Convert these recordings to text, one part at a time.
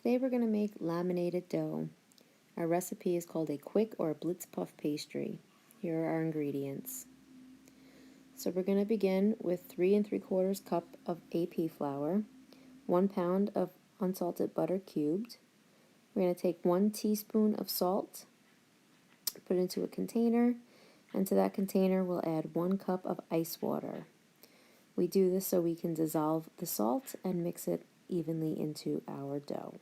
Today we're going to make laminated dough. Our recipe is called a quick or a Blitz puff pastry. Here are our ingredients. So we're going to begin with 3 3/4 cup of AP flour, 1 pound of unsalted butter cubed. We're going to take 1 teaspoon of salt, put it into a container, and to that container we'll add 1 cup of ice water. We do this so we can dissolve the salt and mix it evenly into our dough.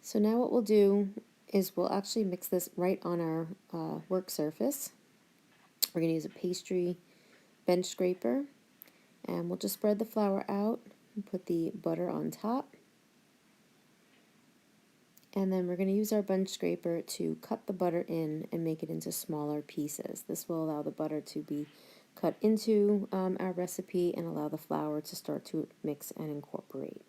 So now what we'll do is we'll actually mix this right on our work surface. We're going to use a pastry bench scraper, and we'll just spread the flour out and put the butter on top. And then we're going to use our bench scraper to cut the butter in and make it into smaller pieces. This will allow the butter to be cut into our recipe and allow the flour to start to mix and incorporate.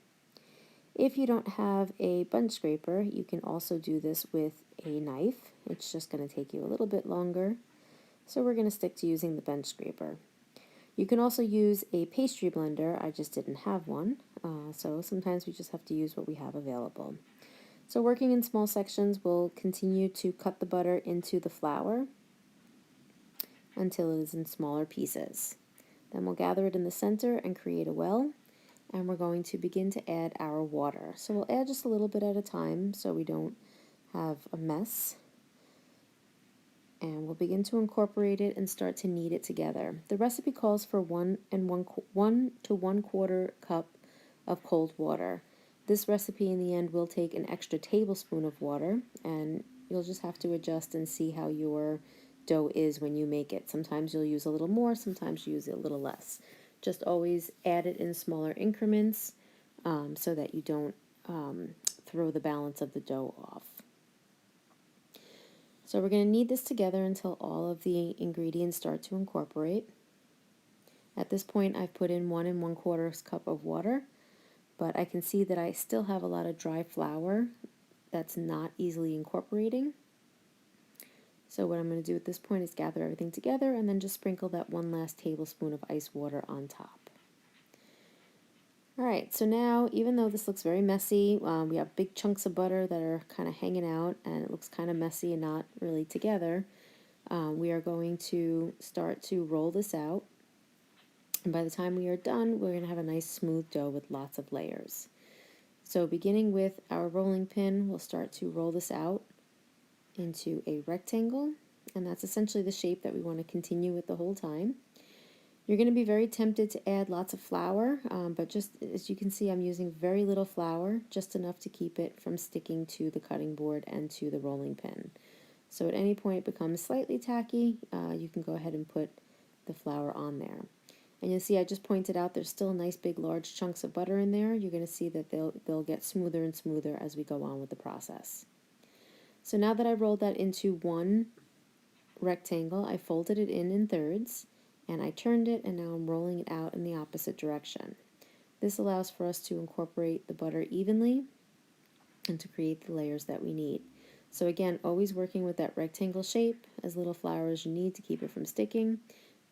If you don't have a bench scraper, you can also do this with a knife. It's just going to take you a little bit longer, so we're going to stick to using the bench scraper. You can also use a pastry blender. I just didn't have one, so sometimes we just have to use what we have available. So working in small sections, we'll continue to cut the butter into the flour until it is in smaller pieces. Then we'll gather it in the center and create a well. And we're going to begin to add our water. So we'll add just a little bit at a time so we don't have a mess. And we'll begin to incorporate it and start to knead it together. The recipe calls for 1 to 1/4 cup of cold water. This recipe in the end will take an extra tablespoon of water, and you'll just have to adjust and see how your dough is when you make it. Sometimes you'll use a little more, sometimes you use a little less. Just always add it in smaller increments so that you don't throw the balance of the dough off. So we're going to knead this together until all of the ingredients start to incorporate. At this point I've put in 1 1/4 cup of water, but I can see that I still have a lot of dry flour that's not easily incorporating. So what I'm going to do at this point is gather everything together and then just sprinkle that 1 last tablespoon of ice water on top. Alright, so now even though this looks very messy, we have big chunks of butter that are kind of hanging out and it looks kind of messy and not really together, we are going to start to roll this out. And by the time we are done, we're going to have a nice smooth dough with lots of layers. So beginning with our rolling pin, we'll start to roll this out into a rectangle, and that's essentially the shape that we want to continue with the whole time. You're going to be very tempted to add lots of flour, but just as you can see, I'm using very little flour, just enough to keep it from sticking to the cutting board and to the rolling pin. So at any point it becomes slightly tacky, you can go ahead and put the flour on there. And you'll see I just pointed out there's still nice big large chunks of butter in there. You're going to see that they'll get smoother and smoother as we go on with the process. So now that I rolled that into one rectangle, I folded it in thirds, and I turned it, and now I'm rolling it out in the opposite direction. This allows for us to incorporate the butter evenly and to create the layers that we need. So again, always working with that rectangle shape, as little flour as you need to keep it from sticking.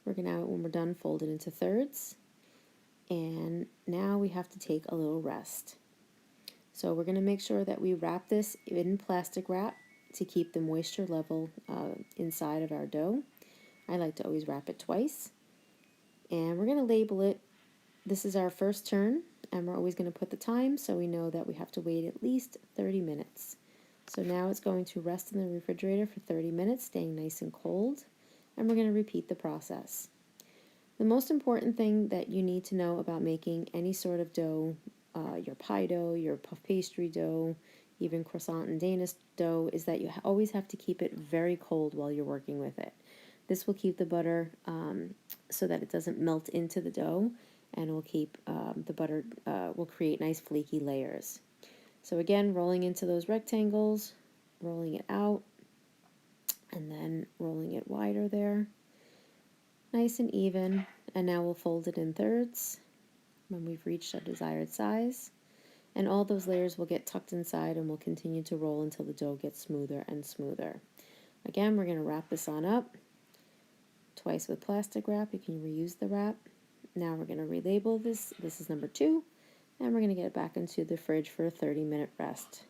We're going to, when we're done, fold it into thirds, and now we have to take a little rest. So we're going to make sure that we wrap this in plastic wrap to keep the moisture level inside of our dough. I like to always wrap it twice. And we're going to label it. This is our first turn, and we're always going to put the time so we know that we have to wait at least 30 minutes. So now it's going to rest in the refrigerator for 30 minutes, staying nice and cold, and we're going to repeat the process. The most important thing that you need to know about making any sort of dough, your pie dough, your puff pastry dough, even croissant and Danish dough, is that you always have to keep it very cold while you're working with it. This will keep the butter so that it doesn't melt into the dough, and will keep the butter will create nice flaky layers. So again, rolling into those rectangles, rolling it out, and then rolling it wider there, nice and even. And now we'll fold it in thirds when we've reached our desired size. And all those layers will get tucked inside, and we'll continue to roll until the dough gets smoother and smoother. Again, we're going to wrap this on up twice with plastic wrap. You can reuse the wrap. Now we're going to relabel this. This is number 2, and we're going to get it back into the fridge for a 30-minute rest.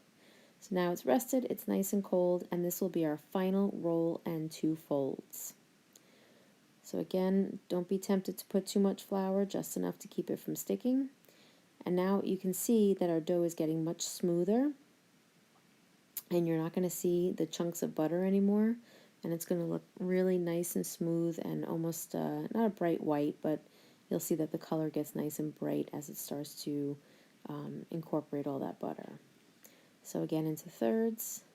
So now it's rested, it's nice and cold, and this will be our final roll and 2 folds. So again, don't be tempted to put too much flour, just enough to keep it from sticking. And now you can see that our dough is getting much smoother, and you're not going to see the chunks of butter anymore, and it's going to look really nice and smooth and almost not a bright white, but you'll see that the color gets nice and bright as it starts to incorporate all that butter. So again, into thirds.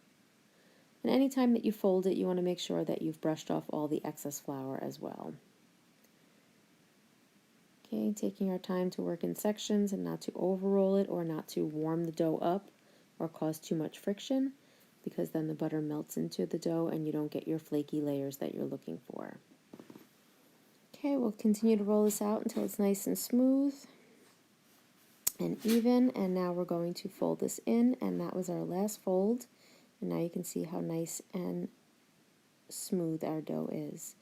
And anytime that you fold it, you want to make sure that you've brushed off all the excess flour as well. Okay, taking our time to work in sections and not to overroll it or not to warm the dough up or cause too much friction, because then the butter melts into the dough and you don't get your flaky layers that you're looking for. Okay, we'll continue to roll this out until it's nice and smooth and even, and now we're going to fold this in, and that was our last fold, and now you can see how nice and smooth our dough is.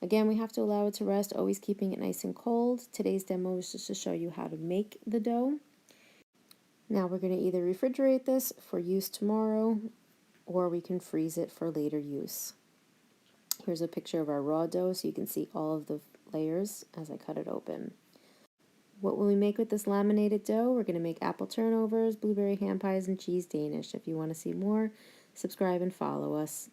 Again, we have to allow it to rest, always keeping it nice and cold. Today's demo is just to show you how to make the dough. Now we're going to either refrigerate this for use tomorrow, or we can freeze it for later use. Here's a picture of our raw dough so you can see all of the layers as I cut it open. What will we make with this laminated dough? We're going to make apple turnovers, blueberry ham pies, and cheese Danish. If you want to see more, subscribe and follow us.